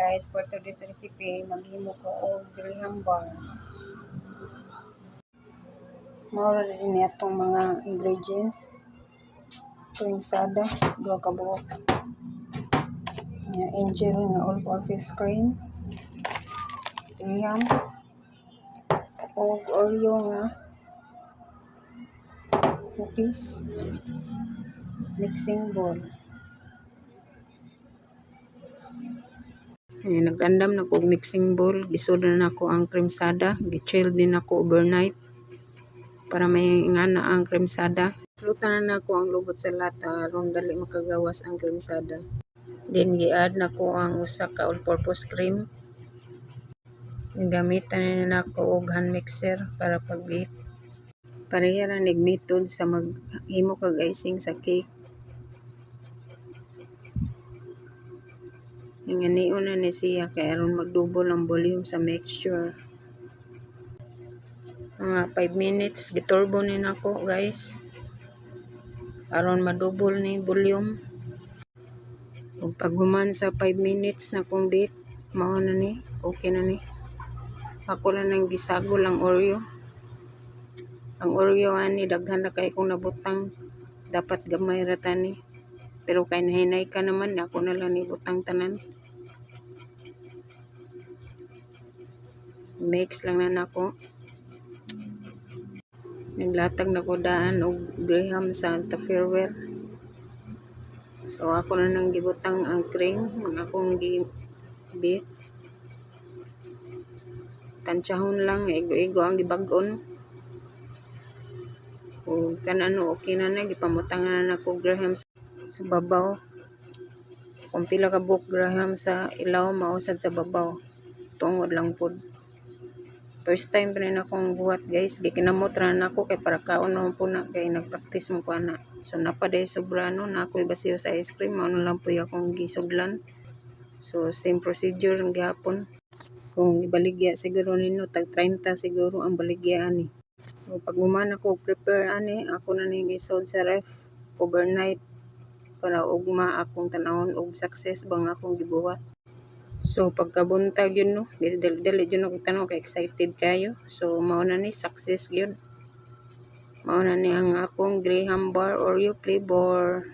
guys, for today's recipe, maghimo ko og graham bar. Maura din itong mga ingredients. Cream soda, 2 ka buok. Angel nga all-purpose cream. Grahams. Og Oreo nga cookies. Mixing bowl. Nag-andam na ko og mixing bowl, gisud na nako ang cream soda, gi-chill din ako overnight para may ingana ang cream soda. Flutan na nako ang lubot sa lata aron dali makagawas ang cream soda. Then gi-add nako ang usa ka all-purpose cream. Gamitan na nako og hand mixer para pag-beat. Pareha ra nig method sa maghimo kag icing sa cake. Inganiun na ni siya kay aron magdouble ang volume sa mixture. Mga 5 minutes giturbo ni nako guys. Aron madouble ni volume. Ug pag human sa 5 minutes na kong beat, mao na ni, okay na ni. Ako lang nang gisagol ang Oreo. Ang Oreo ani daghan na kay kung nabutang, dapat gamay ra tani. Pero kay nahinay ka naman, ako na lang ni butang tanan. Mix lang na nako. Naglatag na ko daan og graham sa Tupperware. So ako na nang gibutang ang cream ng akong gibit. Tansyahon lang, igo-igo ang gibag-on. O kanano okay na na, gipamutangan na nako graham sa babaw. Kung pila ka buok graham sa ilaw, mausad sa babaw. Tungod lang pod. First time pa rin akong buhat guys, gikinamot ra na ako kay para kaon naman po na kay nagpractice mo ko ana. So napaday sobrano na ako ibasiyo sa ice cream, mao na lang po akong gisudlan. So same procedure ang gihapon. Kung ibaligya siguro nino tag 30 siguro ang baligya ani. So pag human ako prepare ani, ako na ning isod sa ref overnight para ugma akong tanawon og success bang akong gibuhat. So pagkabuntag yun no, dali yun ako tanong kay excited kayo. So mao na ni success yun. Mao na ni ang akong graham bar Oreo flavor.